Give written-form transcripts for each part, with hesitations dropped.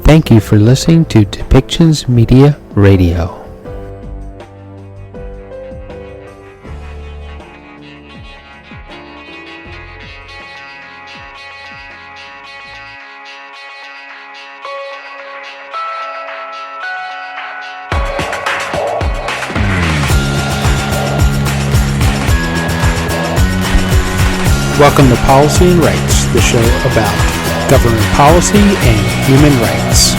Thank you for listening to Depictions Media Radio. Welcome to Policy and Rights, the show about government policy and human rights.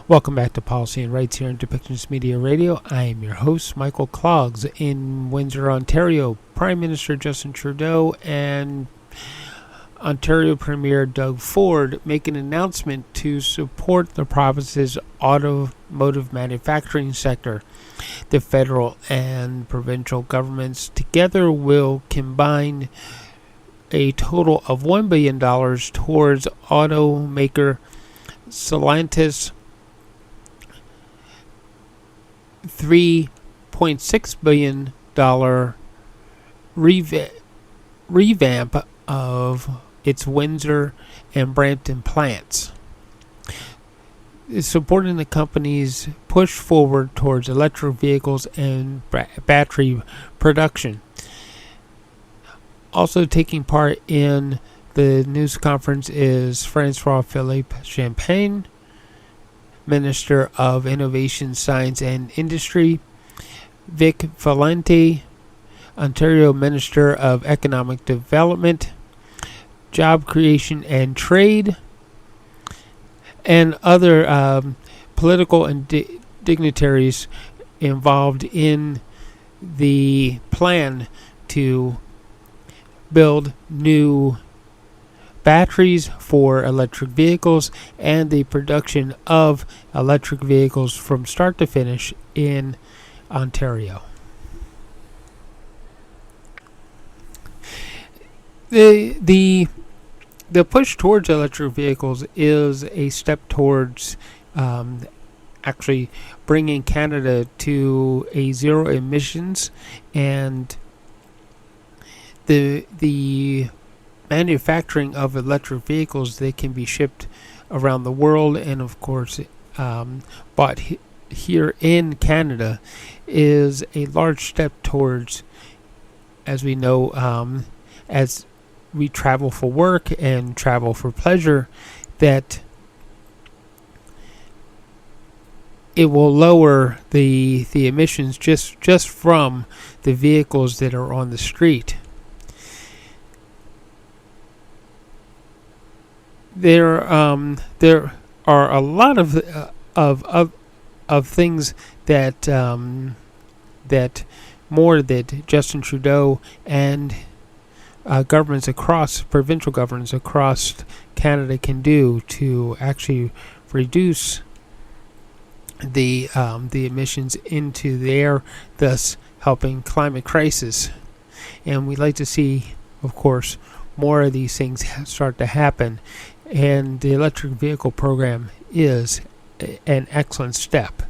Welcome back to Policy and Rights here on Depictions Media Radio. I am your host, Michael Clogs. In Windsor, Ontario, Prime Minister Justin Trudeau and Ontario Premier Doug Ford make an announcement to support the province's automotive manufacturing sector. The federal and provincial governments together will combine a total of $1 billion towards automaker Stellantis $3.6 billion revamp of its Windsor and Brampton plants, supporting the company's push forward towards electric vehicles and battery production. Also taking part in the news conference is François-Philippe Champagne, Minister of Innovation, Science and Industry, Vic Valente, Ontario Minister of Economic Development, Job Creation and Trade, and other political and dignitaries involved in the plan to build new batteries for electric vehicles and the production of electric vehicles from start to finish in Ontario. The push towards electric vehicles is a step towards actually bringing Canada to a zero emissions, and the manufacturing of electric vehicles, they can be shipped around the world, and of course bought here in Canada, is a large step towards, as we know, as we travel for work and travel for pleasure, that it will lower the emissions just from the vehicles that are on the street. There are a lot of things that Justin Trudeau and provincial governments across Canada can do to actually reduce the emissions into the air, thus helping climate crisis. And we'd like to see, of course, more of these things start to happen. And the electric vehicle program is an excellent step.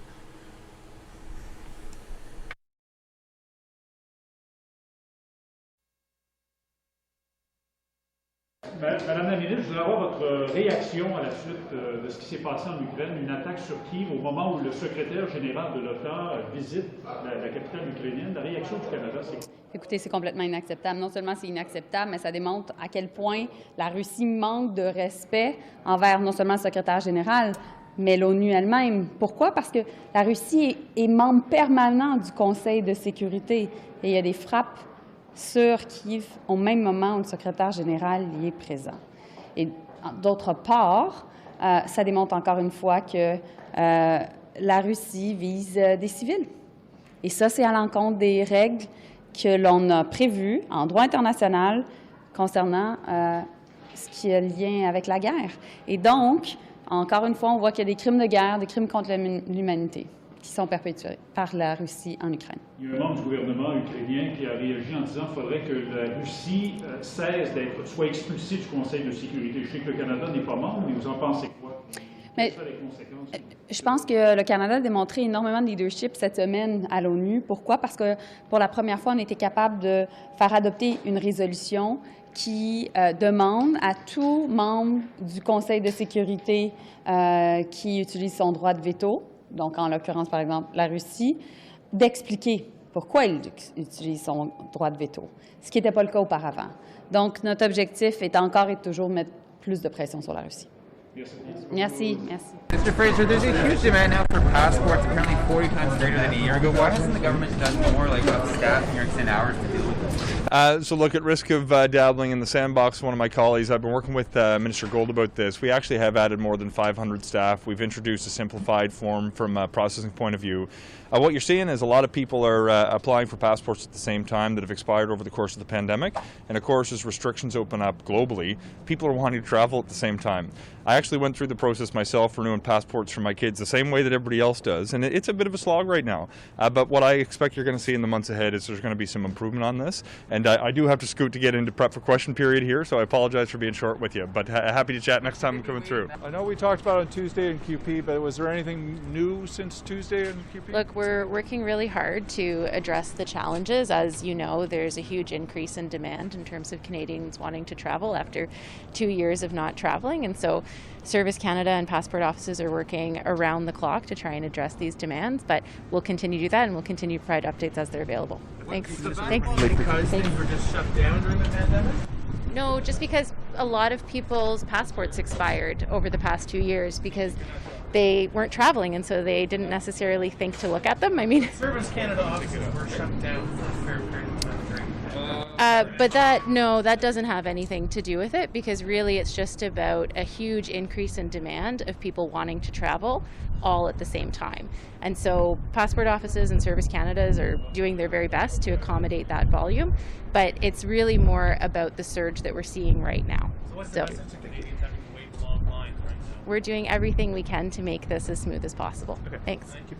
Madame la ministre, je voudrais avoir votre réaction à la suite de ce qui s'est passé en Ukraine, une attaque sur Kiev au moment où le secrétaire général de l'OTAN visite la capitale ukrainienne. La réaction du Canada, c'est quoi? Écoutez, c'est complètement inacceptable. Non seulement c'est inacceptable, mais ça démontre à quel point la Russie manque de respect envers non seulement le secrétaire général, mais l'ONU elle-même. Pourquoi? Parce que la Russie est membre permanent du Conseil de sécurité et il y a des frappes sur Kiev au même moment où le secrétaire général y est présent. Et d'autre part, ça démontre encore une fois que la Russie vise des civils. Et ça, c'est à l'encontre des règles que l'on a prévues en droit international concernant ce qui est lien avec la guerre. Et donc, encore une fois, on voit qu'il y a des crimes de guerre, des crimes contre l'humanité qui sont perpétués par la Russie en Ukraine. Il y a un membre du gouvernement ukrainien qui a réagi en disant qu'il faudrait que la Russie cesse d'être, soit expulsée du Conseil de sécurité. Je sais que le Canada n'est pas membre, mais vous en pensez quoi? Mais, quelles sont les conséquences? Je pense que le Canada a démontré énormément de leadership cette semaine à l'ONU. Pourquoi? Parce que pour la première fois, on était capable de faire adopter une résolution qui demande à tout membre du Conseil de sécurité qui utilise son droit de veto, donc en l'occurrence, par exemple, la Russie, d'expliquer pourquoi il utilise son droit de veto, ce qui n'était pas le cas auparavant. Donc, notre objectif est encore et toujours mettre plus de pression sur la Russie. Merci, merci. Mr. Fraser, there's a huge demand now for passports, apparently 40 times greater than a year ago. Why hasn't the government done more, like up staffing or extend hours to deal with this? So look, at risk of dabbling in the sandbox, one of my colleagues, I've been working with Minister Gold about this. We actually have added more than 500 staff. We've introduced a simplified form from a processing point of view. What you're seeing is a lot of people are applying for passports at the same time that have expired over the course of the pandemic. And of course, as restrictions open up globally, people are wanting to travel at the same time. I actually went through the process myself, renewing passports for my kids the same way that everybody else does. And it's a bit of a slog right now. But what I expect you're going to see in the months ahead is there's going to be some improvement on this. And I do have to scoot to get into prep for question period here, so I apologize for being short with you. But happy to chat next time I'm coming through. I know we talked about it on Tuesday in QP, but was there anything new since Tuesday in QP? Look, we're working really hard to address the challenges. As you know, there's a huge increase in demand in terms of Canadians wanting to travel after 2 years of not traveling. And so Service Canada and passport offices are working around the clock to try and address these demands, but we'll continue to do that and we'll continue to provide updates as they're available. Thanks. Thanks. Because things were just shut down during the pandemic? No, just because a lot of people's passports expired over the past 2 years because they weren't traveling and so they didn't necessarily think to look at them. I mean, Service Canada offices were shut down for a fair period of time during the pandemic. but that doesn't have anything to do with it because really it's just about a huge increase in demand of people wanting to travel all at the same time. And so passport offices and Service Canadas are doing their very best to accommodate that volume, but it's really more about the surge that we're seeing right now. So what's the message to Canadians having to wait long lines right now? We're doing everything we can to make this as smooth as possible. Okay. Thanks. Thank you.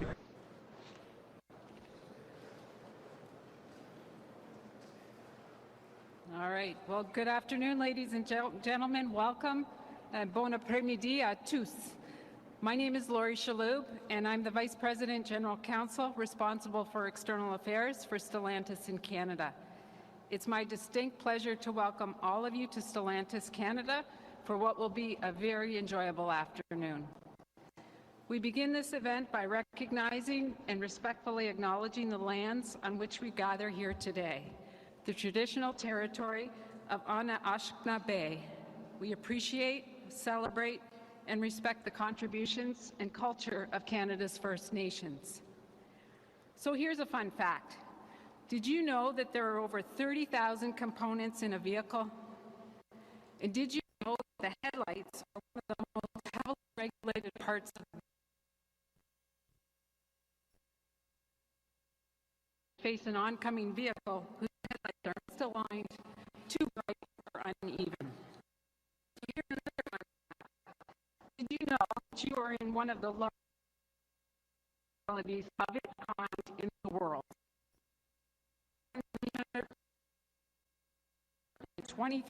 All right. Well, good afternoon, ladies and gentlemen. Welcome. Bon après-midi à tous. My name is Laurie Chaloub, and I'm the Vice President General Counsel responsible for external affairs for Stellantis in Canada. It's my distinct pleasure to welcome all of you to Stellantis Canada for what will be a very enjoyable afternoon. We begin this event by recognizing and respectfully acknowledging the lands on which we gather here today, the traditional territory of Anishinaabeg Bay. We appreciate, celebrate, and respect the contributions and culture of Canada's First Nations. So here's a fun fact. Did you know that there are over 30,000 components in a vehicle? And did you know that the headlights are one of the most heavily regulated parts of the face an oncoming vehicle whose headlights are misaligned, too bright, or uneven? So here's another one. Did you know that you are in one of the largest facilities of its kind in the world? 23.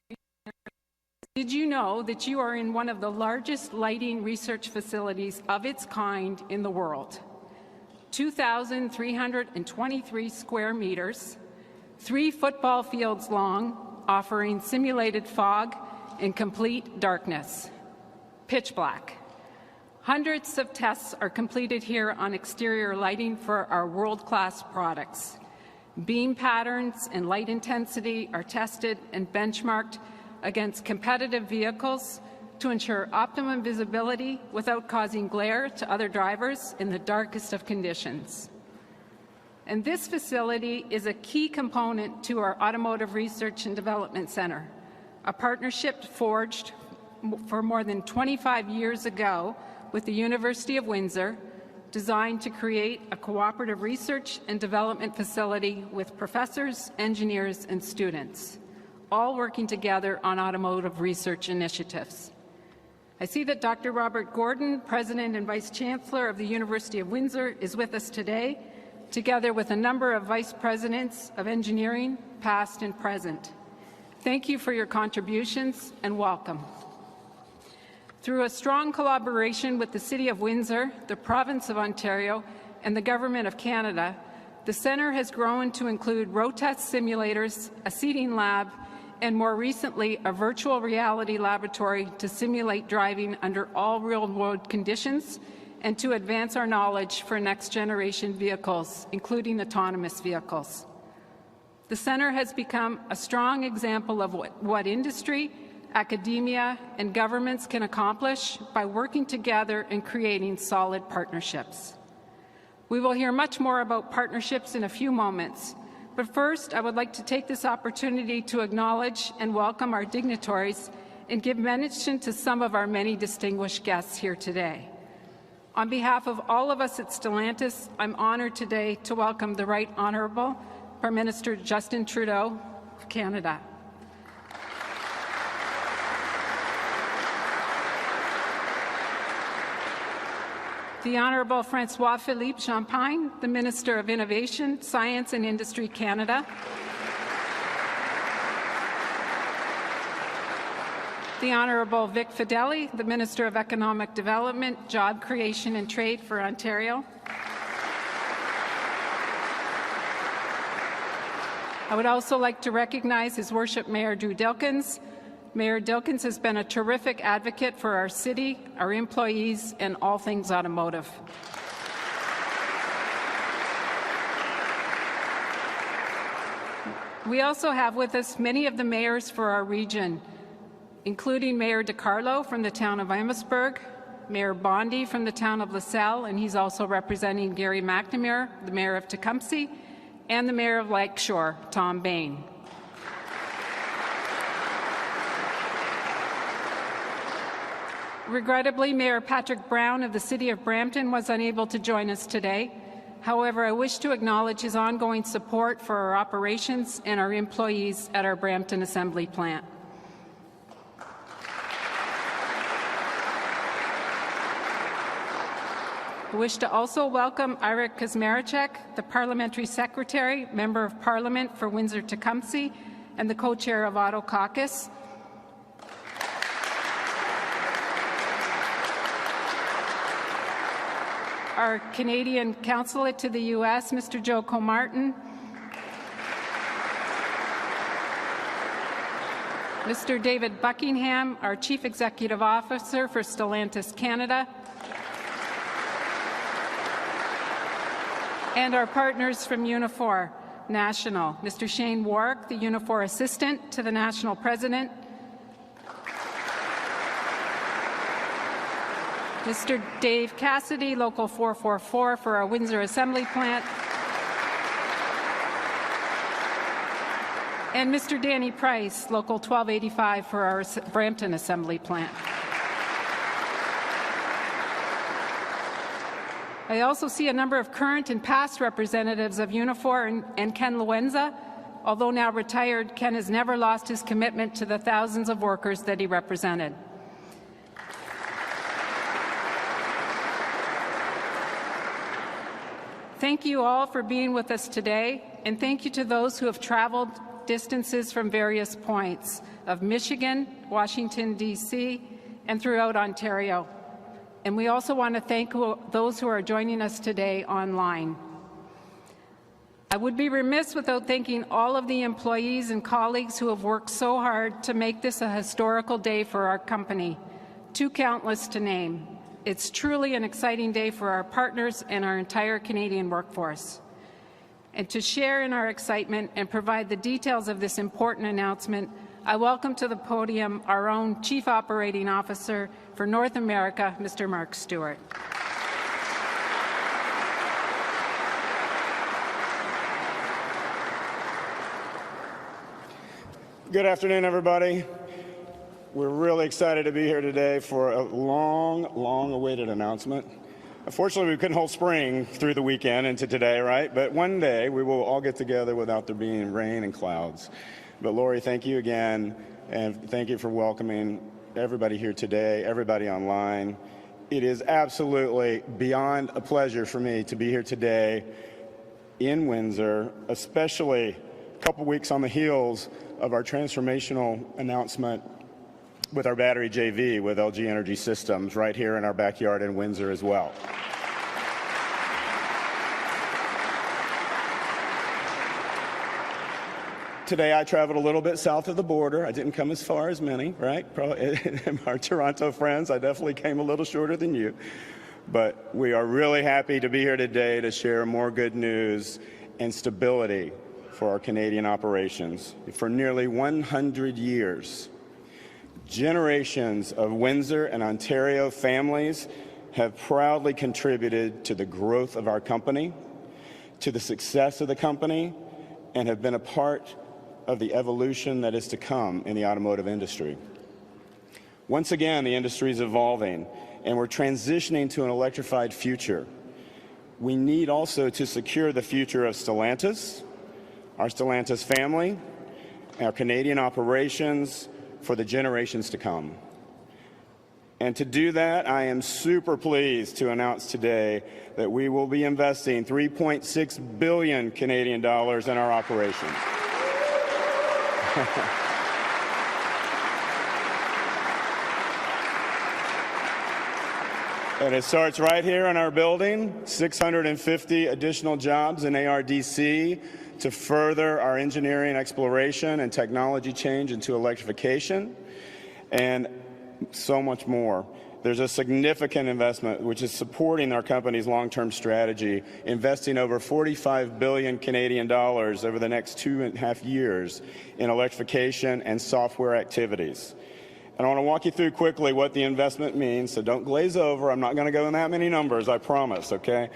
Did you know that you are in one of the largest lighting research facilities of its kind in the world? 2,323 square meters, 3 football fields long, offering simulated fog and complete darkness. Pitch black. Hundreds of tests are completed here on exterior lighting for our world-class products. Beam patterns and light intensity are tested and benchmarked against competitive vehicles to ensure optimum visibility without causing glare to other drivers in the darkest of conditions. And this facility is a key component to our Automotive Research and Development Center, a partnership forged for more than 25 years ago with the University of Windsor, designed to create a cooperative research and development facility with professors, engineers, and students, all working together on automotive research initiatives. I see that Dr. Robert Gordon, President and Vice Chancellor of the University of Windsor, is with us today, together with a number of Vice Presidents of Engineering, past and present. Thank you for your contributions and welcome. Through a strong collaboration with the City of Windsor, the Province of Ontario, and the Government of Canada, the Centre has grown to include road test simulators, a seating lab, and more recently, a virtual reality laboratory to simulate driving under all real-world conditions and to advance our knowledge for next-generation vehicles, including autonomous vehicles. The Centre has become a strong example of what industry, academia, and governments can accomplish by working together and creating solid partnerships. We will hear much more about partnerships in a few moments, but first I would like to take this opportunity to acknowledge and welcome our dignitaries and give mention to some of our many distinguished guests here today. On behalf of all of us at Stellantis, I'm honoured today to welcome the Right Honourable Prime Minister Justin Trudeau of Canada. The Honourable François-Philippe Champagne, the Minister of Innovation, Science and Industry Canada. The Honourable Vic Fedeli, the Minister of Economic Development, Job Creation and Trade for Ontario. I would also like to recognize His Worship Mayor Drew Dilkins. Mayor Dilkins has been a terrific advocate for our city, our employees, and all things automotive. We also have with us many of the mayors for our region, including Mayor DiCarlo from the town of Amherstburg, Mayor Bondi from the town of LaSalle, and he's also representing Gary McNamara, the Mayor of Tecumseh, and the Mayor of Lakeshore, Tom Bain. Regrettably, Mayor Patrick Brown of the City of Brampton was unable to join us today. However, I wish to acknowledge his ongoing support for our operations and our employees at our Brampton Assembly Plant. I wish to also welcome Ira Kazmaricek, the Parliamentary Secretary, Member of Parliament for Windsor-Tecumseh, and the co-chair of Auto Caucus. Our Canadian Consulate to the U.S., Mr. Joe Comartin. Mr. David Buckingham, our Chief Executive Officer for Stellantis Canada. And our partners from Unifor National, Mr. Shane Warwick, the Unifor Assistant to the National President. Mr. Dave Cassidy, Local 444 for our Windsor Assembly Plant. And Mr. Danny Price, Local 1285 for our Brampton Assembly Plant. I also see a number of current and past representatives of Unifor and Ken Luenza. Although now retired, Ken has never lost his commitment to the thousands of workers that he represented. Thank you all for being with us today, and thank you to those who have traveled distances from various points of Michigan, Washington, D.C., and throughout Ontario. And we also want to thank those who are joining us today online. I would be remiss without thanking all of the employees and colleagues who have worked so hard to make this a historical day for our company, too countless to name. It's truly an exciting day for our partners and our entire Canadian workforce. And to share in our excitement and provide the details of this important announcement, I welcome to the podium our own Chief Operating Officer for North America, Mr. Mark Stewart. Good afternoon, everybody. We're really excited to be here today for a long-awaited announcement. Unfortunately, we couldn't hold spring through the weekend into today, right? But one day we will all get together without there being rain and clouds. But Lori, thank you again, and thank you for welcoming everybody here today, everybody online. It is absolutely beyond a pleasure for me to be here today in Windsor, especially a couple weeks on the heels of our transformational announcement with our battery JV with LG Energy Systems right here in our backyard in Windsor as well. Today I traveled a little bit south of the border. I didn't come as far as many, right? Probably, our Toronto friends, I definitely came a little shorter than you. But we are really happy to be here today to share more good news and stability for our Canadian operations. For nearly 100 years, generations of Windsor and Ontario families have proudly contributed to the growth of our company, to the success of the company, and have been a part of the evolution that is to come in the automotive industry. Once again, the industry is evolving, and we're transitioning to an electrified future. We need also to secure the future of Stellantis, our Stellantis family, our Canadian operations for the generations to come. And to do that, I am super pleased to announce today that we will be investing 3.6 billion Canadian dollars in our operations. And it starts right here in our building, 650 additional jobs in ARDC to further our engineering, exploration, and technology change into electrification, and so much more. There's a significant investment which is supporting our company's long-term strategy, investing over 45 billion Canadian dollars over the next 2.5 years in electrification and software activities. And I want to walk you through quickly what the investment means, so don't glaze over. I'm not going to go in that many numbers, I promise, okay?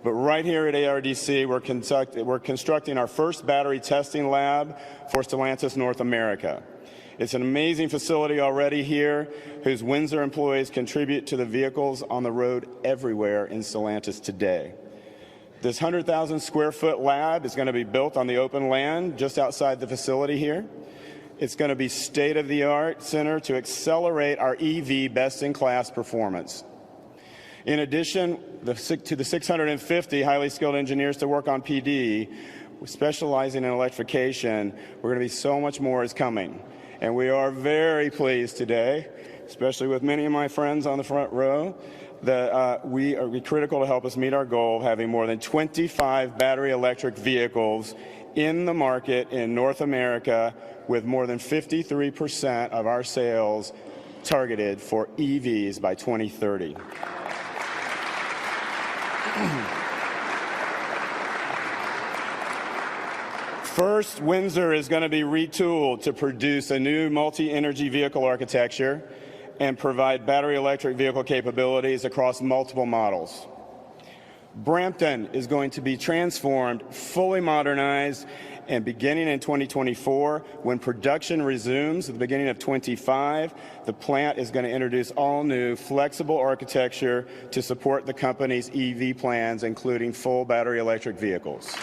But right here at ARDC, we're constructing our first battery testing lab for Stellantis North America. It's an amazing facility already here, whose Windsor employees contribute to the vehicles on the road everywhere in Stellantis today. This 100,000 square foot lab is going to be built on the open land just outside the facility here. It's going to be state-of-the-art center to accelerate our EV best-in-class performance. In addition to the 650 highly skilled engineers to work on PD, specializing in electrification, we're going to be so much more is coming. And we are very pleased today, especially with many of my friends on the front row, that we are critical to help us meet our goal of having more than 25 battery electric vehicles in the market in North America, with more than 53% of our sales targeted for EVs by 2030. First, Windsor is going to be retooled to produce a new multi-energy vehicle architecture and provide battery electric vehicle capabilities across multiple models. Brampton is going to be transformed, fully modernized, and beginning in 2024, when production resumes at the beginning of 25, the plant is going to introduce all new flexible architecture to support the company's EV plans, including full battery electric vehicles.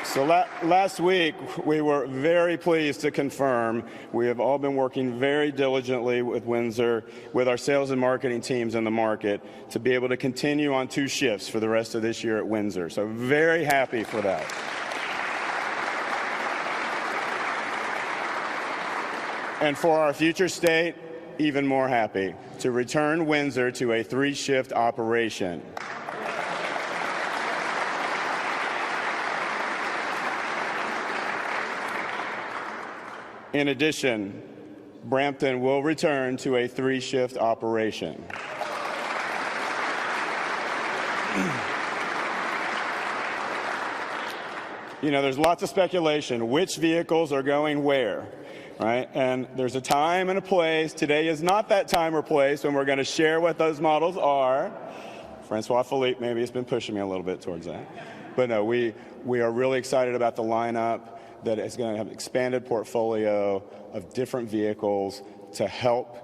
So last week, we were very pleased to confirm we have all been working very diligently with Windsor, with our sales and marketing teams in the market, to be able to continue on 2 shifts for the rest of this year at Windsor. So very happy for that. And for our future state, even more happy to return Windsor to a 3-shift operation. In addition, Brampton will return to a 3-shift operation. You know, there's lots of speculation which vehicles are going where, right? And there's a time and a place. Today is not that time or place when we're going to share what those models are. Francois Philippe maybe has been pushing me a little bit towards that. But no, we are really excited about the lineup that is going to have an expanded portfolio of different vehicles to help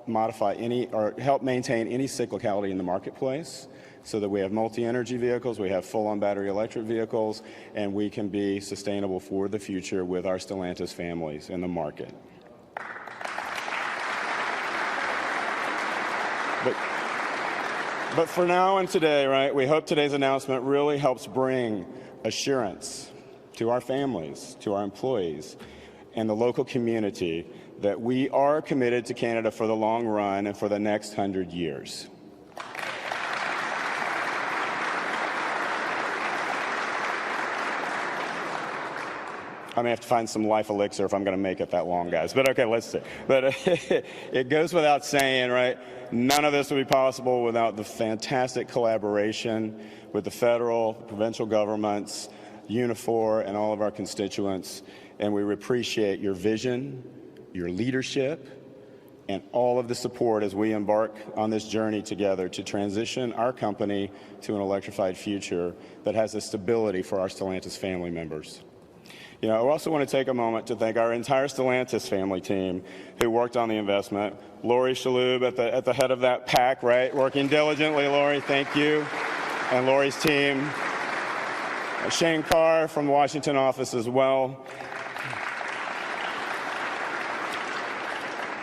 modify any or help maintain any cyclicality in the marketplace. so that we have multi-energy vehicles, we have full-on battery electric vehicles, and we can be sustainable for the future with our Stellantis families in the market. But for now and today, right, we hope today's announcement really helps bring assurance to our families, to our employees, and the local community that we are committed to Canada for the long run and for the next 100 years. I may have to find some life elixir if I'm going to make it that long, guys. But okay, let's see. But it goes without saying, right? None of this would be possible without the fantastic collaboration with the federal, provincial governments, Unifor, and all of our constituents. And we appreciate your vision, your leadership, and all of the support as we embark on this journey together to transition our company to an electrified future that has the stability for our Stellantis family members. You know, I also want to take a moment to thank our entire Stellantis family team who worked on the investment. Lori Shalhoub at the head of that pack, right? Working diligently, Lori, thank you. And Lori's team. Shane Carr from the Washington office as well.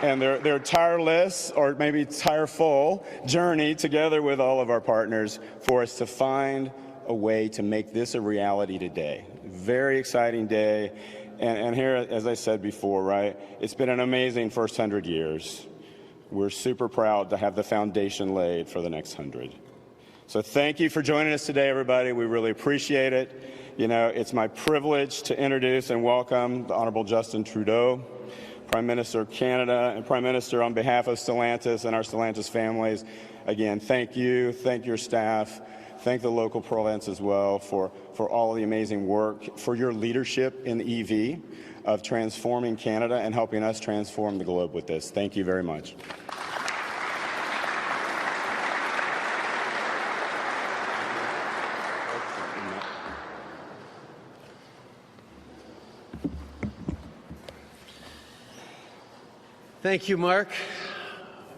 And their tireless, or maybe tireful, journey together with all of our partners for us to find a way to make this a reality today. Very exciting day. And here, as I said before, right, it's been an amazing first 100 years. We're super proud to have the foundation laid for the next 100. So thank you for joining us today, everybody. We really appreciate it. You know, it's my privilege to introduce and welcome the Honourable Justin Trudeau, Prime Minister of Canada, and Prime Minister on behalf of Stellantis and our Stellantis families. Again, thank you, thank your staff, thank the local province as well for all the amazing work, for your leadership in the EV of transforming Canada and helping us transform the globe with this. Thank you very much. Thank you, Mark.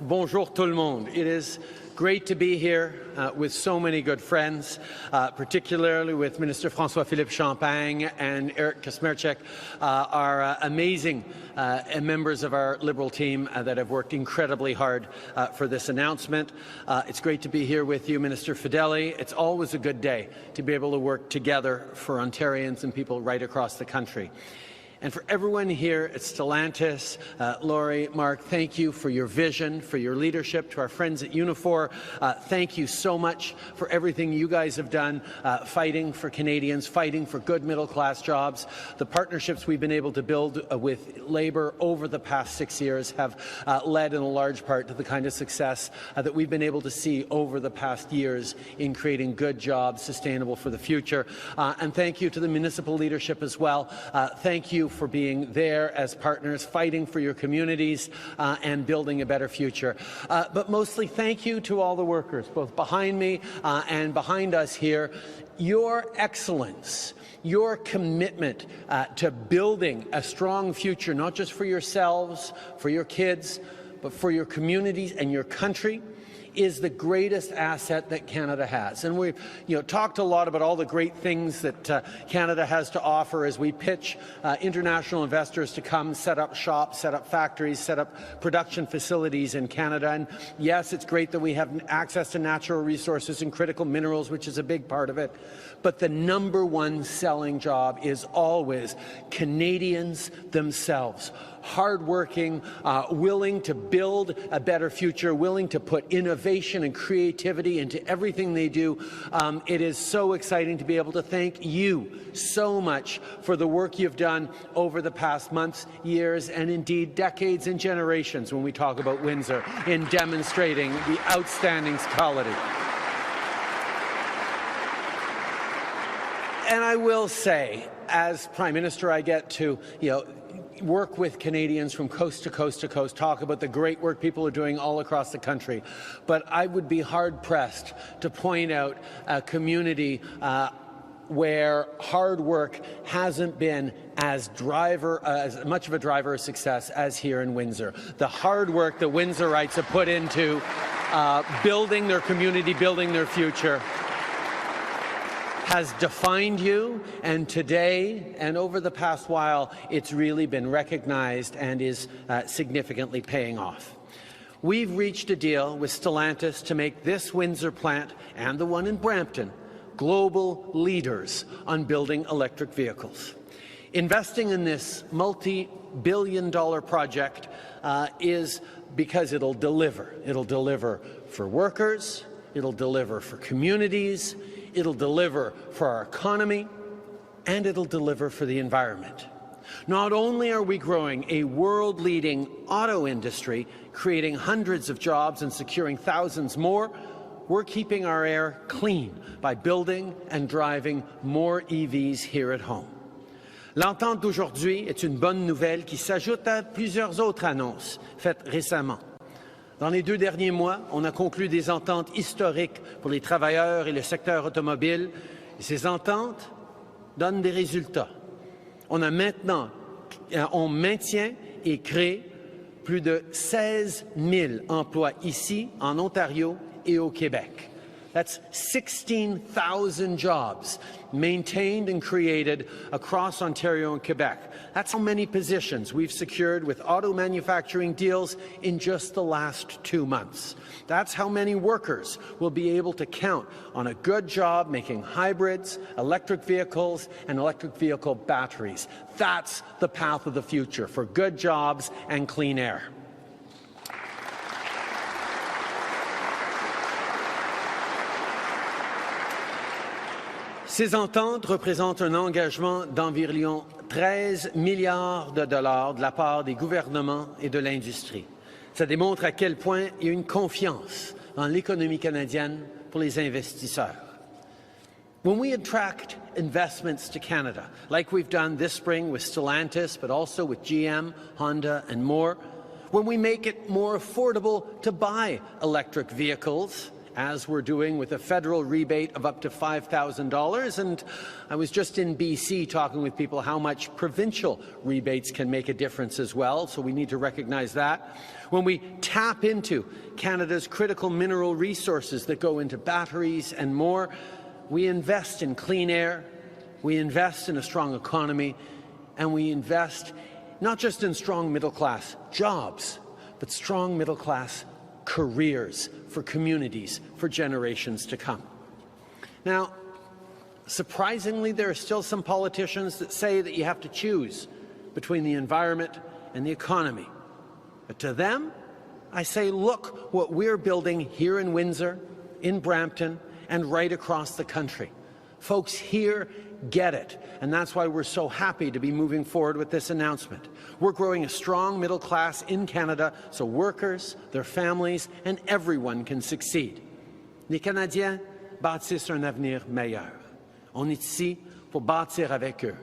Bonjour tout le monde. It is great to be here with so many good friends, particularly with Minister François-Philippe Champagne and Eric Kasmerchek, our amazing members of our Liberal team that have worked incredibly hard for this announcement. It's great to be here with you, Minister Fedeli. It's always a good day to be able to work together for Ontarians and people right across the country. And for everyone here at Stellantis, Lori, Mark, thank you for your vision, for your leadership. To our friends at Unifor, thank you so much for everything you guys have done, fighting for Canadians, fighting for good middle-class jobs. The partnerships we've been able to build with Labour over the past 6 years have led in a large part to the kind of success that we've been able to see over the past years in creating good jobs, sustainable for the future. And thank you to the municipal leadership as well. Thank you for being there as partners, fighting for your communities and building a better future. But mostly thank you to all the workers, both behind me and behind us here. Your excellence, your commitment to building a strong future, not just for yourselves, for your kids, but for your communities and your country, is the greatest asset that Canada has. And we've talked a lot about all the great things that Canada has to offer as we pitch international investors to come set up shops, set up factories, set up production facilities in Canada. And yes, it's great that we have access to natural resources and critical minerals, which is a big part of it. But the #1 selling job is always Canadians themselves. Hardworking, willing to build a better future, willing to put innovation and creativity into everything they do. It is so exciting to be able to thank you so much for the work you've done over the past months, years, and indeed decades and generations when we talk about Windsor in demonstrating the outstanding quality. And I will say, as Prime Minister, I get to, work with Canadians from coast to coast to coast, talk about the great work people are doing all across the country. But I would be hard-pressed to point out a community where hard work hasn't been as much of a driver of success as here in Windsor. The hard work the Windsorites have put into building their community, building their future, has defined you, and today and over the past while, it's really been recognized and is significantly paying off. We've reached a deal with Stellantis to make this Windsor plant and the one in Brampton global leaders on building electric vehicles. Investing in this multi-billion-dollar project is because it'll deliver. It'll deliver for workers, it'll deliver for communities, it'll deliver for our economy, and it'll deliver for the environment. Not only are we growing a world-leading auto industry, creating hundreds of jobs and securing thousands more, we're keeping our air clean by building and driving more EVs here at home. L'entente d'aujourd'hui est une bonne nouvelle qui s'ajoute à plusieurs autres annonces faites récemment. Dans les 2 derniers mois, on a conclu des ententes historiques pour les travailleurs et le secteur automobile. Et ces ententes donnent des résultats. On maintient et crée plus de 16 000 emplois ici, en Ontario et au Québec. That's 16,000 jobs maintained and created across Ontario and Quebec. That's how many positions we've secured with auto manufacturing deals in just the last 2 months. That's how many workers will be able to count on a good job making hybrids, electric vehicles, and electric vehicle batteries. That's the path of the future for good jobs and clean air. Ces ententes représentent un engagement d'environ 13 milliards de dollars de la part des gouvernements et de l'industrie. Ça démontre à quel point il y a une confiance dans l'économie canadienne pour les investisseurs. When we attract investments to Canada, like we've done this spring with Stellantis, but also with GM, Honda, and more, when we make it more affordable to buy electric vehicles, as we're doing with a federal rebate of up to $5,000. And I was just in BC talking with people how much provincial rebates can make a difference as well, so we need to recognize that. When we tap into Canada's critical mineral resources that go into batteries and more, we invest in clean air, we invest in a strong economy, and we invest not just in strong middle-class jobs, but strong middle-class careers for communities for generations to come. Now, surprisingly, there are still some politicians that say that you have to choose between the environment and the economy. But to them, I say, look what we're building here in Windsor, in Brampton, and right across the country. Folks here get it, and that's why we're so happy to be moving forward with this announcement. We're growing a strong middle class in Canada so workers, their families, and everyone can succeed. Les Canadiens bâtissent un avenir meilleur. On est ici pour bâtir avec eux.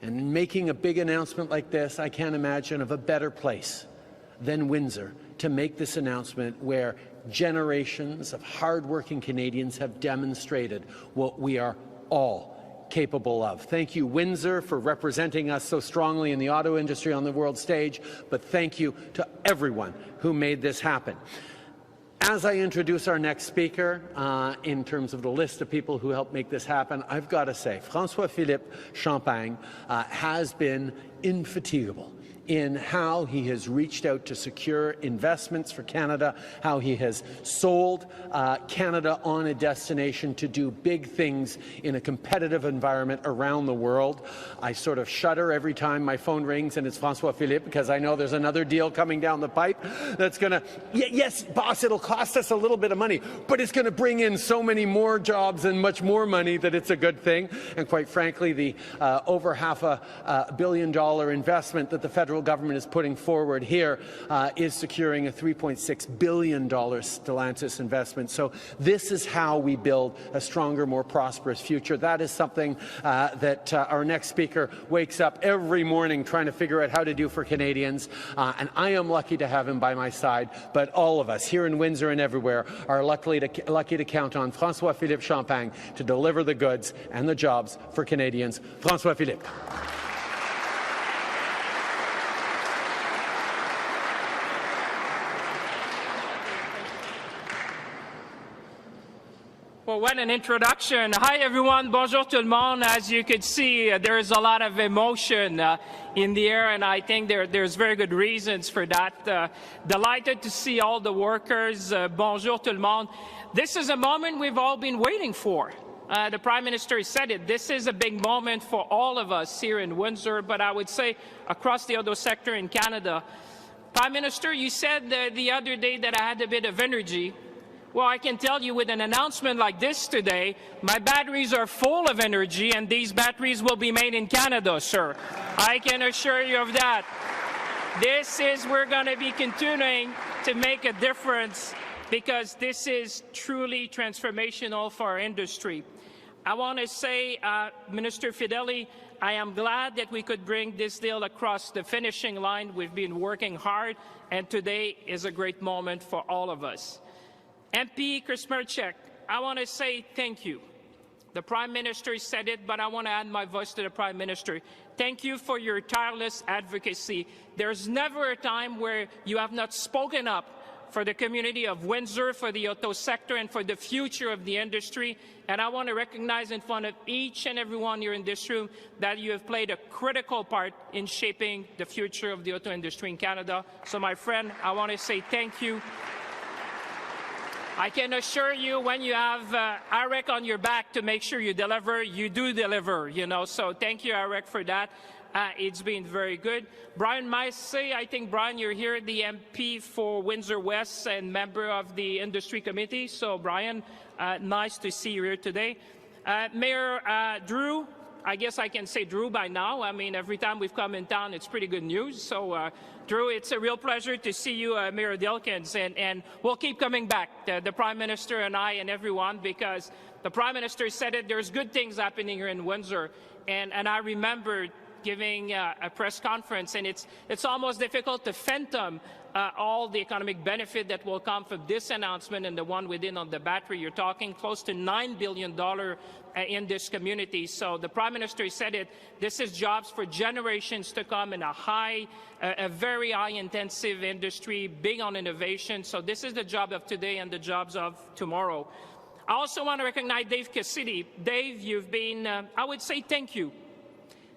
And in making a big announcement like this, I can't imagine of a better place than Windsor to make this announcement where generations of hard-working Canadians have demonstrated what we are all capable of. Thank you, Windsor, for representing us so strongly in the auto industry on the world stage, but thank you to everyone who made this happen. As I introduce our next speaker, in terms of the list of people who helped make this happen, I've got to say, François-Philippe Champagne has been infatigable in how he has reached out to secure investments for Canada, how he has sold Canada on a destination to do big things in a competitive environment around the world. I sort of shudder every time my phone rings and it's François Philippe, because I know there's another deal coming down the pipe that's going to, yes, boss, it'll cost us a little bit of money, but it's going to bring in so many more jobs and much more money that it's a good thing. And quite frankly, the over $500 million investment that the federal government is putting forward here is securing a $3.6 billion Stellantis investment. So this is how we build a stronger, more prosperous future. That is something that our next speaker wakes up every morning trying to figure out how to do for Canadians. And I am lucky to have him by my side, but all of us here in Windsor and everywhere are lucky to count on François-Philippe Champagne to deliver the goods and the jobs for Canadians. François-Philippe. Well, what an introduction. Hi, everyone. Bonjour tout le monde. As you can see, there is a lot of emotion in the air, and I think there's very good reasons for that. Delighted to see all the workers. Bonjour tout le monde. This is a moment we've all been waiting for. The Prime Minister said it. This is a big moment for all of us here in Windsor, but I would say across the auto sector in Canada. Prime Minister, you said the other day that I had a bit of energy. Well, I can tell you with an announcement like this today, my batteries are full of energy, and these batteries will be made in Canada, sir. I can assure you of that. We're going to be continuing to make a difference because this is truly transformational for our industry. I want to say, Minister Fedeli, I am glad that we could bring this deal across the finishing line. We've been working hard, and today is a great moment for all of us. MP Krasmerchek, I want to say thank you. The Prime Minister said it, but I want to add my voice to the Prime Minister. Thank you for your tireless advocacy. There's never a time where you have not spoken up for the community of Windsor, for the auto sector, and for the future of the industry. And I want to recognize in front of each and every one here in this room that you have played a critical part in shaping the future of the auto industry in Canada. So, my friend, I want to say thank you. I can assure you when you have Arek on your back to make sure you deliver, you do deliver, you know. So thank you, Arek, for that. It's been very good. Brian Massey, I think, Brian, you're here, the MP for Windsor West and member of the Industry Committee. So, Brian, nice to see you here today. Mayor Drew, I guess I can say Drew by now. I mean, every time we've come in town, it's pretty good news. So, Drew, it's a real pleasure to see you, Mayor Dilkins, and we'll keep coming back, the Prime Minister and I and everyone, because the Prime Minister said it, there's good things happening here in Windsor, and I remember giving a press conference, and it's almost difficult to fathom all the economic benefit that will come from this announcement and the one we did on the battery. You're talking close to $9 billion in this community. So the Prime Minister said it, this is jobs for generations to come in a very high-intensive industry, big on innovation. So this is the job of today and the jobs of tomorrow. I also want to recognize Dave Cassidy. Dave, you've been, I would say thank you.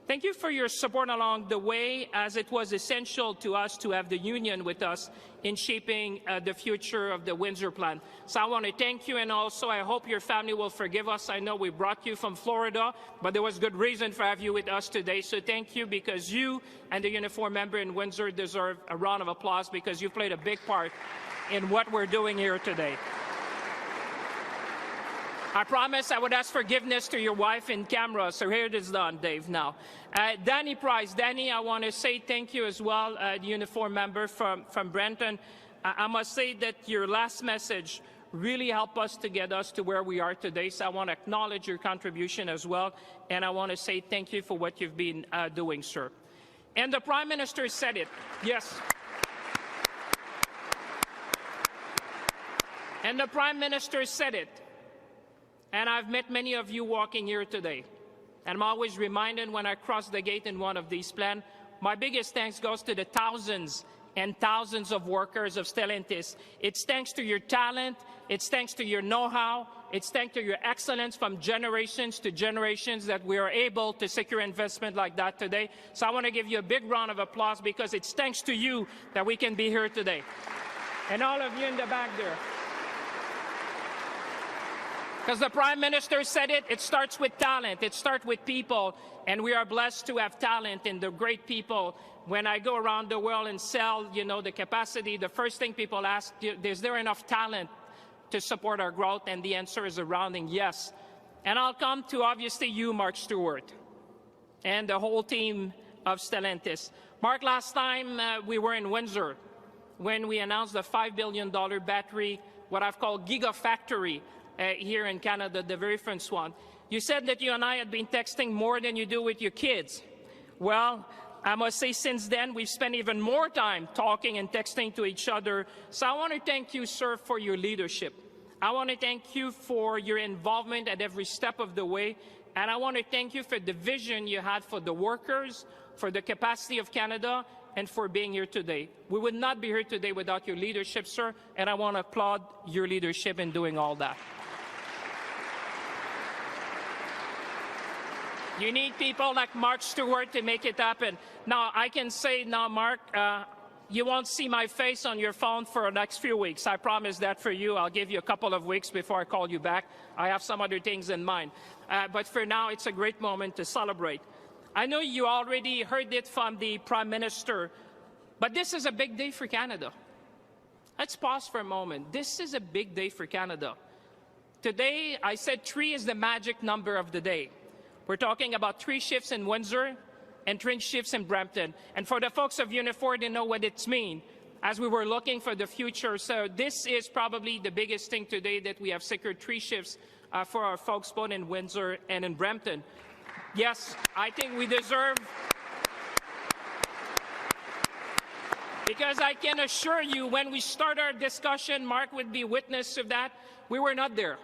Thank you for your support along the way, as it was essential to us to have the union with us in shaping the future of the Windsor plan. So I want to thank you, and also I hope your family will forgive us. I know we brought you from Florida, but there was good reason for having you with us today. So thank you, because you and the uniform member in Windsor deserve a round of applause, because you played a big part in what we're doing here today. I promise I would ask forgiveness to your wife in camera, so here it is done, Dave, now. Danny Price. Danny, I want to say thank you as well, the uniform member from Brampton. I must say that your last message really helped us to get us to where we are today, so I want to acknowledge your contribution as well, and I want to say thank you for what you've been doing, sir. And the Prime Minister said it. Yes. And the Prime Minister said it. And I've met many of you walking here today. And I'm always reminded when I cross the gate in one of these plans, my biggest thanks goes to the thousands and thousands of workers of Stellantis. It's thanks to your talent, it's thanks to your know-how, it's thanks to your excellence from generations to generations that we are able to secure investment like that today. So I want to give you a big round of applause, because it's thanks to you that we can be here today. And all of you in the back there. Because the Prime Minister said it, it starts with talent, it starts with people, and we are blessed to have talent and the great people. When I go around the world and sell, you know, the capacity, the first thing people ask, is there enough talent to support our growth? And the answer is a resounding yes. And I'll come to, obviously, you, Mark Stewart, and the whole team of Stellantis. Mark, last time we were in Windsor, when we announced the $5 billion battery, what I've called gigafactory, here in Canada, the very first one. You said that you and I had been texting more than you do with your kids. Well, I must say since then, we've spent even more time talking and texting to each other. So I want to thank you, sir, for your leadership. I want to thank you for your involvement at every step of the way. And I want to thank you for the vision you had for the workers, for the capacity of Canada, and for being here today. We would not be here today without your leadership, sir, and I want to applaud your leadership in doing all that. You need people like Mark Stewart to make it happen. Now, I can say now, Mark, you won't see my face on your phone for the next few weeks. I promise that for you. I'll give you a couple of weeks before I call you back. I have some other things in mind. But for now, it's a great moment to celebrate. I know you already heard it from the Prime Minister, but this is a big day for Canada. Let's pause for a moment. This is a big day for Canada. Today, I said 3 is the magic number of the day. We're talking about 3 shifts in Windsor and 3 shifts in Brampton. And for the folks of Unifor, they know what it means as we were looking for the future. So this is probably the biggest thing today, that we have secured 3 shifts for our folks both in Windsor and in Brampton. Yes, I think we deserve, because I can assure you when we start our discussion, Mark would be witness of that, we were not there.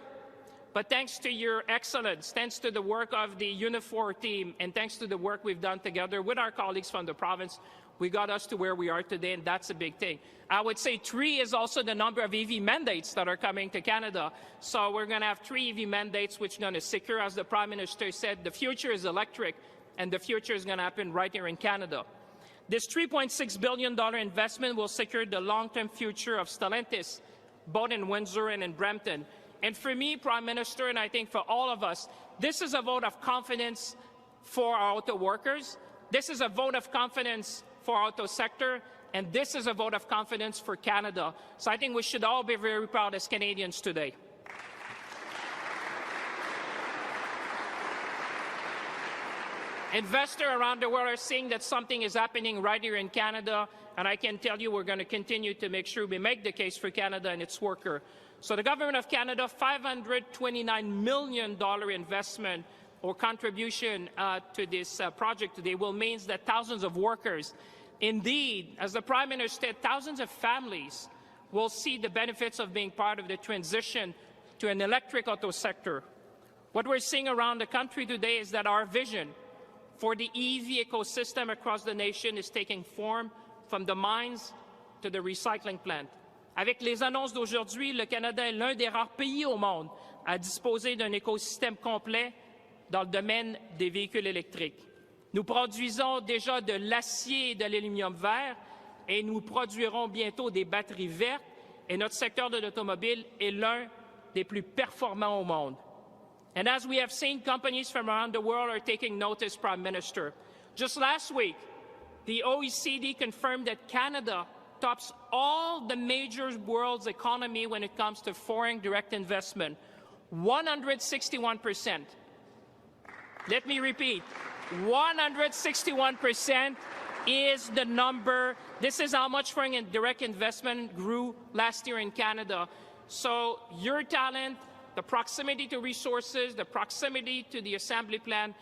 But thanks to your excellence, thanks to the work of the Unifor team, and thanks to the work we've done together with our colleagues from the province, we got us to where we are today, and that's a big thing. I would say 3 is also the number of EV mandates that are coming to Canada. So we're going to have 3 EV mandates, which are going to secure, as the Prime Minister said, the future is electric, and the future is going to happen right here in Canada. This $3.6 billion investment will secure the long-term future of Stellantis, both in Windsor and in Brampton. And for me, Prime Minister, and I think for all of us, this is a vote of confidence for our auto workers. This is a vote of confidence for our auto sector. And this is a vote of confidence for Canada. So I think we should all be very proud as Canadians today. Investors around the world are seeing that something is happening right here in Canada. And I can tell you we're going to continue to make sure we make the case for Canada and its workers. So the Government of Canada, $529 million investment or contribution to this project today will mean that thousands of workers, indeed, as the Prime Minister said, thousands of families will see the benefits of being part of the transition to an electric auto sector. What we're seeing around the country today is that our vision for the EV ecosystem across the nation is taking form, from the mines to the recycling plant. Avec les annonces d'aujourd'hui, le Canada est l'un des rares pays au monde à disposer d'un écosystème complet dans le domaine des véhicules électriques. Nous produisons déjà de l'acier et de l'aluminium vert et nous produirons bientôt des batteries vertes, et notre secteur de l'automobile est l'un des plus performants au monde. And as we have seen, companies from around the world are taking notice, Prime Minister. Just last week, the OECD confirmed that Canada tops all the major world's economy when it comes to foreign direct investment, 161%. Let me repeat, 161% is the number. This is how much foreign direct investment grew last year in Canada. So your talent, the proximity to resources, the proximity to the assembly plant,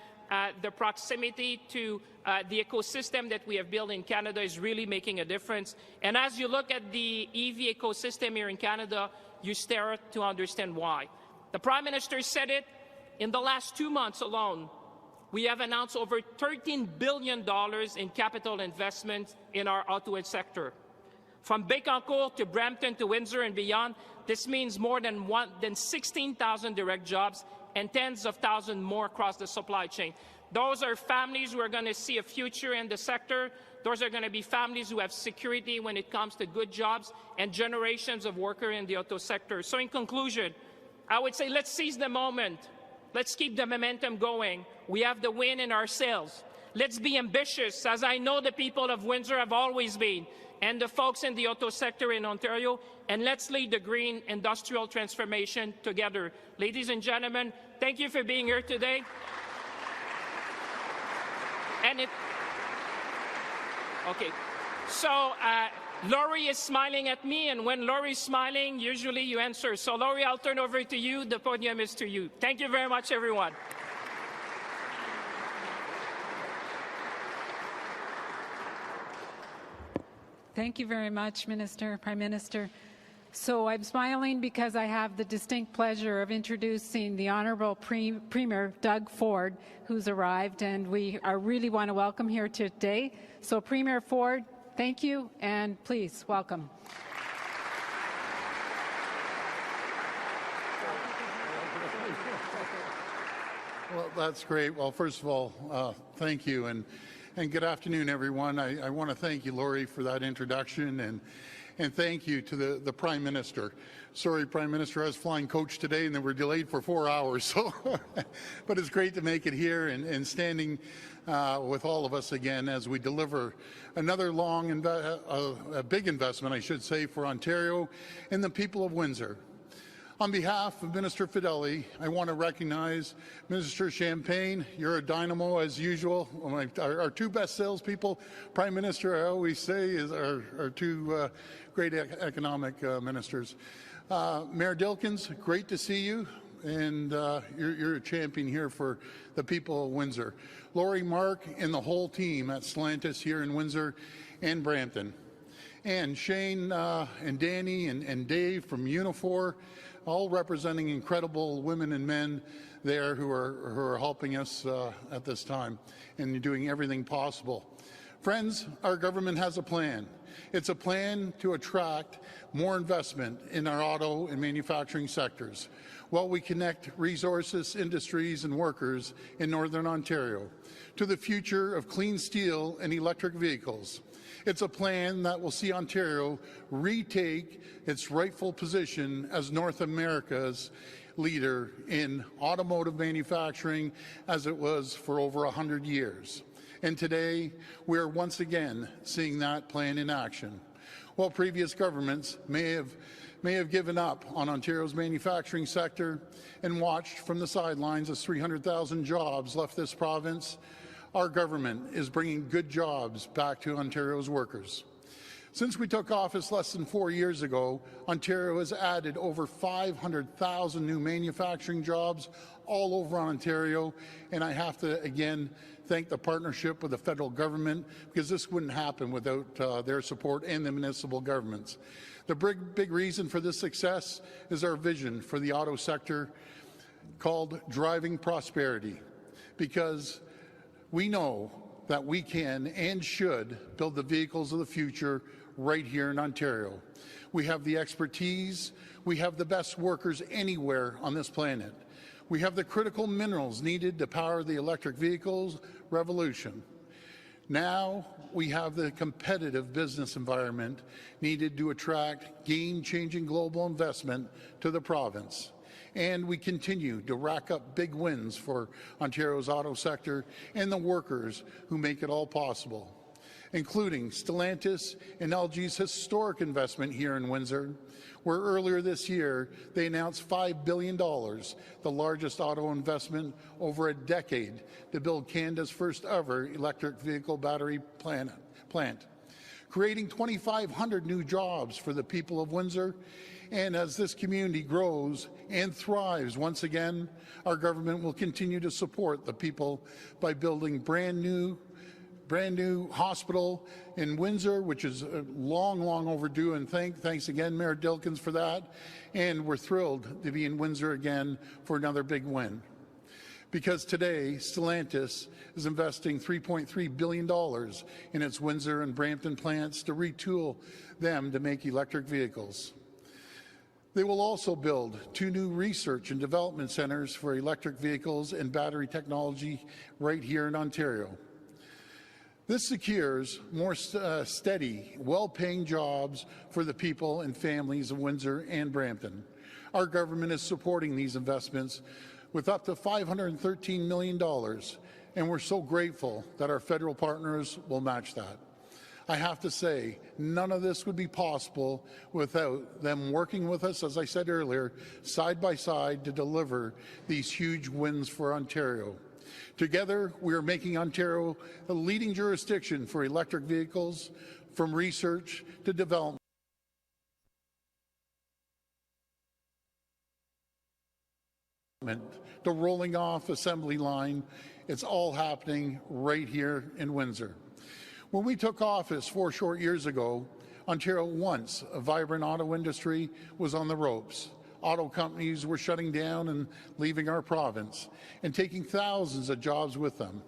the proximity to the ecosystem that we have built in Canada is really making a difference. And as you look at the EV ecosystem here in Canada, you start to understand why. The Prime Minister said it. In the last 2 months alone, we have announced over $13 billion in capital investments in our auto sector. From Bécancour to Brampton to Windsor and beyond, this means more than 16,000 direct jobs and tens of thousands more across the supply chain. Those are families who are going to see a future in the sector. Those are going to be families who have security when it comes to good jobs and generations of workers in the auto sector. So in conclusion, I would say let's seize the moment. Let's keep the momentum going. We have the wind in our sails. Let's be ambitious, as I know the people of Windsor have always been, and the folks in the auto sector in Ontario, and let's lead the green industrial transformation together. Ladies and gentlemen, thank you for being here today. Okay, so Laurie is smiling at me, and when Laurie's smiling, usually you answer. So Laurie, I'll turn over to you. The podium is to you. Thank you very much, everyone. Thank you very much, Prime Minister. So I'm smiling because I have the distinct pleasure of introducing the Honourable Premier Doug Ford, who's arrived, and we really want to welcome here today. So Premier Ford, thank you, and please welcome. Well, that's great. Well, first of all, thank you, and good afternoon, everyone. I want to thank you, Laurie, for that introduction, and thank you to the Prime Minister. Sorry, Prime Minister, I was flying coach today, and then we're delayed for 4 hours. So, but it's great to make it here and standing with all of us again as we deliver another a big investment, I should say, for Ontario and the people of Windsor. On behalf of Minister Fedeli, I want to recognize Minister Champagne. You're a dynamo as usual. Our two best salespeople, Prime Minister, I always say, is our two great economic ministers. Mayor Dilkens, great to see you, and you're a champion here for the people of Windsor. Laurie, Mark, and the whole team at Stellantis here in Windsor and Brampton. And Shane and Danny and Dave from Unifor, all representing incredible women and men there who are helping us at this time and doing everything possible. Friends, our government has a plan. It's a plan to attract more investment in our auto and manufacturing sectors while we connect resources, industries, and workers in Northern Ontario to the future of clean steel and electric vehicles. It's a plan that will see Ontario retake its rightful position as North America's leader in automotive manufacturing as it was for over 100 years. And today, we are once again seeing that plan in action. While previous governments may have given up on Ontario's manufacturing sector and watched from the sidelines as 300,000 jobs left this province, our government is bringing good jobs back to Ontario's workers. Since we took office less than 4 years ago, Ontario has added over 500,000 new manufacturing jobs all over Ontario, and I have to again thank the partnership with the federal government, because this wouldn't happen without their support and the municipal governments. The big reason for this success is our vision for the auto sector called Driving Prosperity, because we know that we can and should build the vehicles of the future right here in Ontario. We have the expertise, we have the best workers anywhere on this planet. We have the critical minerals needed to power the electric vehicles revolution. Now we have the competitive business environment needed to attract game-changing global investment to the province. And we continue to rack up big wins for Ontario's auto sector and the workers who make it all possible, including Stellantis and LG's historic investment here in Windsor, where earlier this year they announced $5 billion, the largest auto investment over a decade, to build Canada's first ever electric vehicle battery plant, creating 2,500 new jobs for the people of Windsor. And as this community grows and thrives once again, our government will continue to support the people by building brand new hospital in Windsor, which is long overdue, and thanks again, Mayor Dilkens, for that. And we're thrilled to be in Windsor again for another big win. Because today, Stellantis is investing $3.3 billion in its Windsor and Brampton plants to retool them to make electric vehicles. They will also build 2 new research and development centres for electric vehicles and battery technology right here in Ontario. This secures more steady, well-paying jobs for the people and families of Windsor and Brampton. Our government is supporting these investments with up to $513 million, and we're so grateful that our federal partners will match that. I have to say, none of this would be possible without them working with us, as I said earlier, side by side to deliver these huge wins for Ontario. Together, we are making Ontario a leading jurisdiction for electric vehicles, from research to development. The rolling off assembly line, it's all happening right here in Windsor. When we took office 4 short years ago, Ontario, once a vibrant auto industry, was on the ropes. Auto companies were shutting down and leaving our province and taking thousands of jobs with them.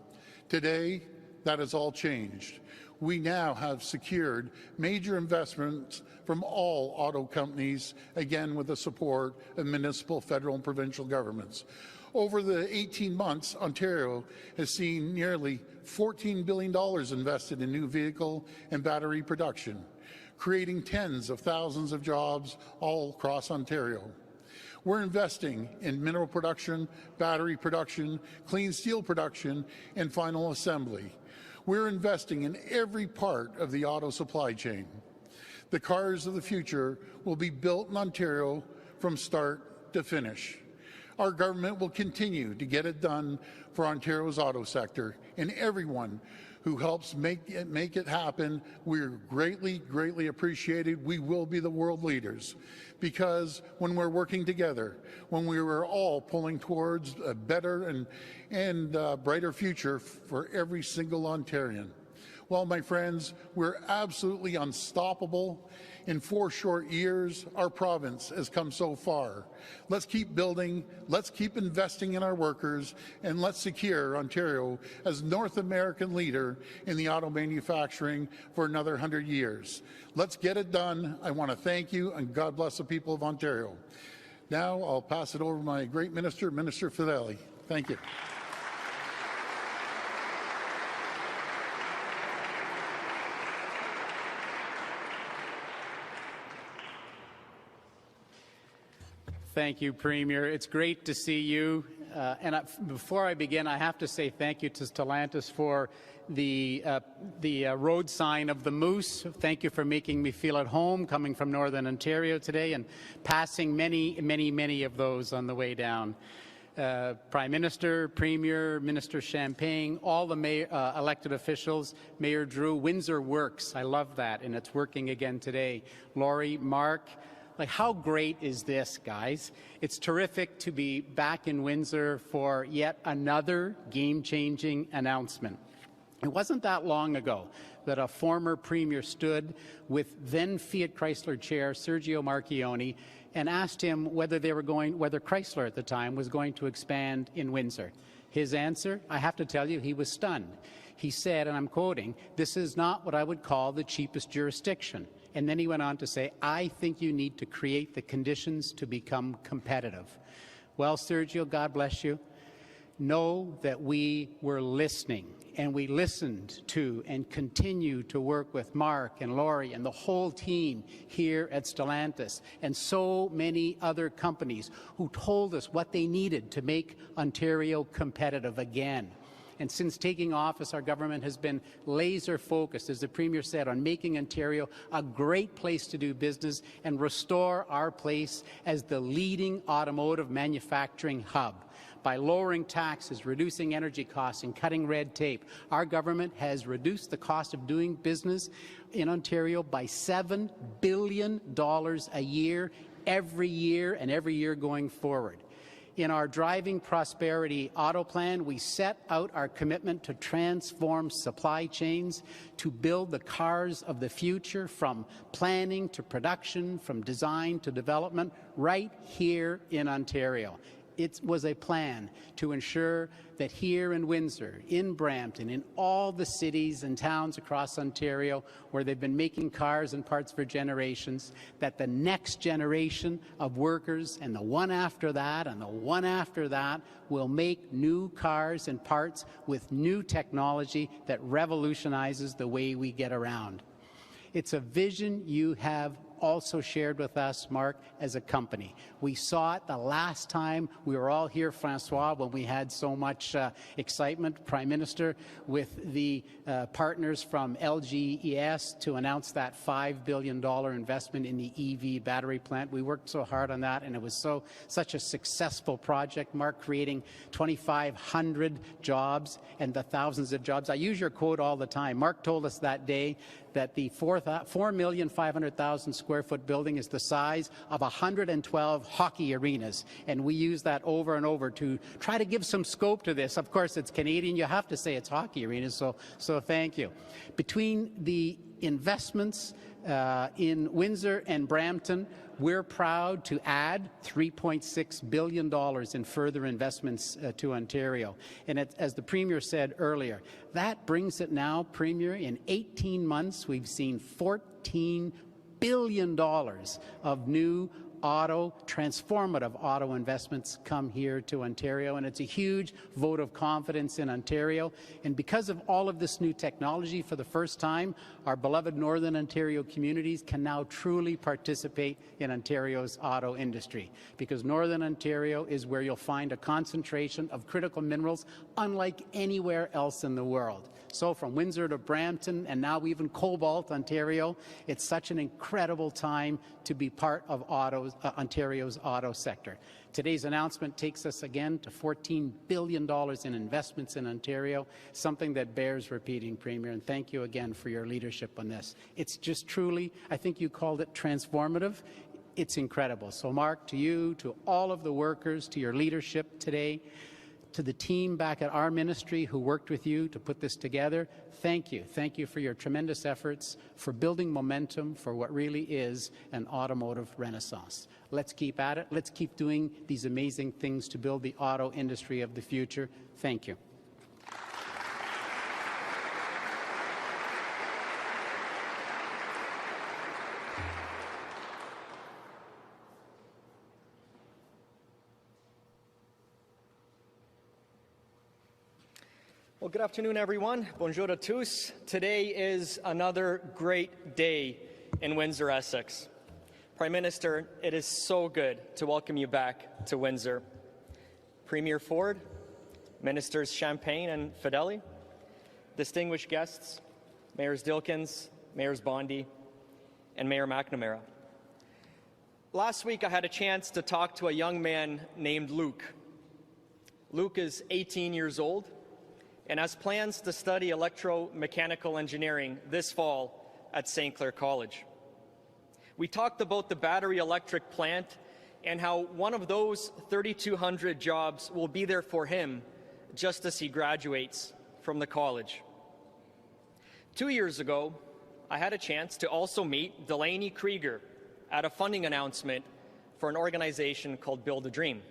Today, that has all changed. We now have secured major investments from all auto companies, again with the support of municipal, federal, and provincial governments. Over the 18 months, Ontario has seen nearly $14 billion invested in new vehicle and battery production, creating tens of thousands of jobs all across Ontario. We're investing in mineral production, battery production, clean steel production, and final assembly. We're investing in every part of the auto supply chain. The cars of the future will be built in Ontario from start to finish. Our government will continue to get it done for Ontario's auto sector, and everyone who helps make it happen, we're greatly appreciated. We will be the world leaders, because when we're working together, when we were all pulling towards a better and brighter future for every single Ontarian. Well, my friends, we're absolutely unstoppable. In 4 short years, our province has come so far. Let's keep building, let's keep investing in our workers, and let's secure Ontario as North American leader in the auto manufacturing for another 100 years. Let's get it done. I want to thank you, and God bless the people of Ontario. Now I'll pass it over to my great minister, Minister Fedeli. Thank you. Thank you, Premier. It's great to see you. Before I begin, I have to say thank you to Stellantis for the road sign of the moose. Thank you for making me feel at home coming from Northern Ontario today and passing many of those on the way down. Prime Minister, Premier, Minister Champagne, all the elected officials, Mayor Drew, Windsor works. I love that, and it's working again today. Laurie, Mark. Like, how great is this, guys? It's terrific to be back in Windsor for yet another game-changing announcement. It wasn't that long ago that a former premier stood with then Fiat Chrysler chair Sergio Marchionne and asked him whether Chrysler at the time was going to expand in Windsor. His answer, I have to tell you, he was stunned. He said, and I'm quoting, "This is not what I would call the cheapest jurisdiction." And then he went on to say, "I think you need to create the conditions to become competitive." Well, Sergio, God bless you. Know that we were listening, and we listened to and continue to work with Mark and Laurie and the whole team here at Stellantis and so many other companies who told us what they needed to make Ontario competitive again. And since taking office, our government has been laser-focused, as the Premier said, on making Ontario a great place to do business and restore our place as the leading automotive manufacturing hub. By lowering taxes, reducing energy costs, and cutting red tape, our government has reduced the cost of doing business in Ontario by $7 billion a year, every year going forward. In our Driving Prosperity Auto Plan, we set out our commitment to transform supply chains, to build the cars of the future, from planning to production, from design to development, right here in Ontario. It was a plan to ensure that here in Windsor, in Brampton, in all the cities and towns across Ontario where they've been making cars and parts for generations, that the next generation of workers and the one after that and the one after that will make new cars and parts with new technology that revolutionizes the way we get around. It's a vision you have also shared with us, Mark, as a company. We saw it the last time we were all here, Francois, when we had so much excitement, Prime Minister, with the partners from LGES to announce that $5 billion investment in the EV battery plant. We worked so hard on that, and it was such a successful project, Mark, creating 2,500 jobs and the thousands of jobs. I use your quote all the time. Mark told us that day that the 4,500,000 square foot building is the size of 112 hockey arenas, and we use that over and over to try to give some scope to this. Of course, it's Canadian. You have to say it's hockey arenas, so thank you. Between the investments in Windsor and Brampton, we're proud to add $3.6 billion in further investments to Ontario. And as the Premier said earlier, that brings it now, Premier, in 18 months, we've seen $14 billion of new transformative auto investments come here to Ontario, and it's a huge vote of confidence in Ontario. And because of all of this new technology, for the first time, our beloved Northern Ontario communities can now truly participate in Ontario's auto industry, because Northern Ontario is where you'll find a concentration of critical minerals unlike anywhere else in the world. So from Windsor to Brampton, and now even Cobalt, Ontario, it's such an incredible time to be part of Ontario's auto sector. Today's announcement takes us again to $14 billion in investments in Ontario, something that bears repeating, Premier, and thank you again for your leadership on this. It's just truly, I think you called it transformative. It's incredible. So Mark, to you, to all of the workers, to your leadership today, to the team back at our ministry who worked with you to put this together, thank you. Thank you for your tremendous efforts, for building momentum for what really is an automotive renaissance. Let's keep at it. Let's keep doing these amazing things to build the auto industry of the future. Thank you. Well, good afternoon, everyone. Bonjour à tous. Today is another great day in Windsor, Essex. Prime Minister, it is so good to welcome you back to Windsor. Premier Ford, Ministers Champagne and Fideli, distinguished guests, Mayors Dilkins, Mayors Bondi, and Mayor McNamara. Last week, I had a chance to talk to a young man named Luke. Luke is 18 years old and has plans to study electromechanical engineering this fall at St. Clair College. We talked about the battery electric plant and how one of those 3,200 jobs will be there for him just as he graduates from the college. 2 years ago, I had a chance to also meet Delaney Krieger at a funding announcement for an organization called Build a Dream.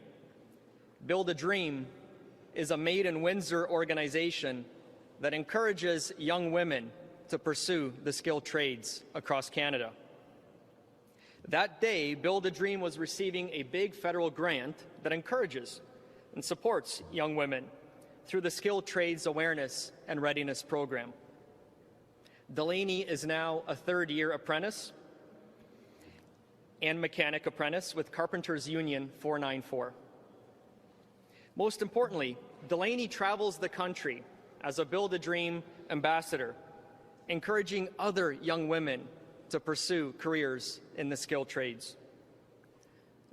Build a Dream is a Made in Windsor organization that encourages young women to pursue the skilled trades across Canada. That day, Build a Dream was receiving a big federal grant that encourages and supports young women through the Skilled Trades Awareness and Readiness Program. Delaney is now a third-year apprentice and mechanic apprentice with Carpenters Union 494. Most importantly, Delaney travels the country as a Build a Dream ambassador, encouraging other young women to pursue careers in the skilled trades.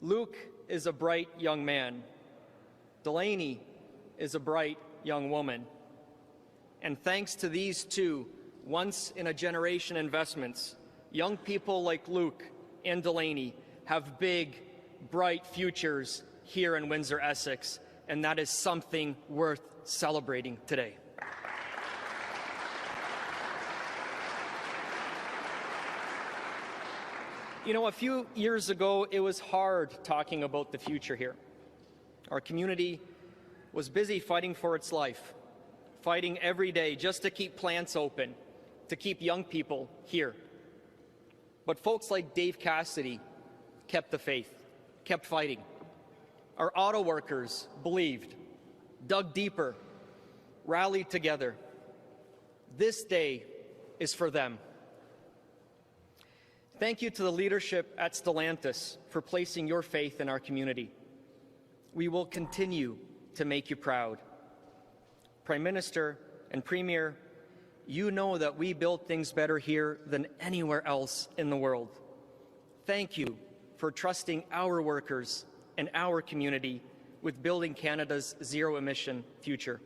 Luke is a bright young man. Delaney is a bright young woman. And thanks to these two once-in-a-generation investments, young people like Luke and Delaney have big, bright futures here in Windsor, Essex, and that is something worth celebrating today. You know, a few years ago, it was hard talking about the future here. Our community was busy fighting for its life, fighting every day just to keep plants open, to keep young people here. But folks like Dave Cassidy kept the faith, kept fighting. Our auto workers believed, dug deeper, rallied together. This day is for them. Thank you to the leadership at Stellantis for placing your faith in our community. We will continue to make you proud. Prime Minister and Premier, you know that we build things better here than anywhere else in the world. Thank you for trusting our workers and our community with building Canada's zero-emission future.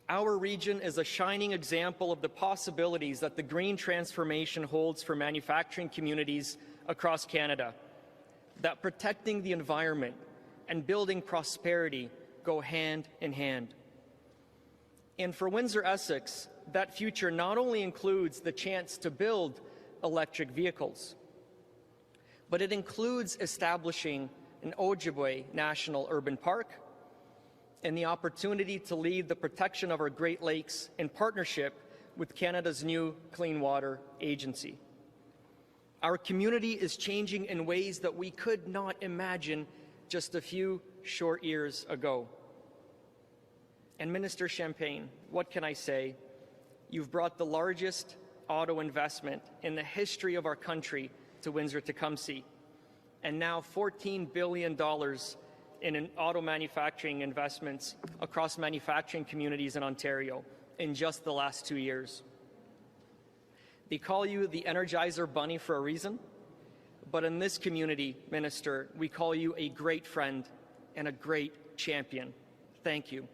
Our region is a shining example of the possibilities that the green transformation holds for manufacturing communities across Canada, that protecting the environment and building prosperity go hand in hand. And for Windsor, Essex, that future not only includes the chance to build electric vehicles, but it includes establishing an Ojibwe National Urban Park and the opportunity to lead the protection of our Great Lakes in partnership with Canada's new Clean Water Agency. Our community is changing in ways that we could not imagine just a few short years ago. And Minister Champagne, what can I say? You've brought the largest auto investment in the history of our country to Windsor-Tecumseh, and now $14 billion in auto manufacturing investments across manufacturing communities in Ontario in just the last 2 years. They call you the Energizer Bunny for a reason, but in this community, Minister, we call you a great friend and a great champion. Thank you.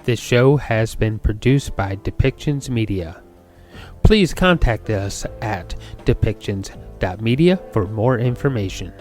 This show has been produced by Depictions Media. Please contact us at depictions.media for more information.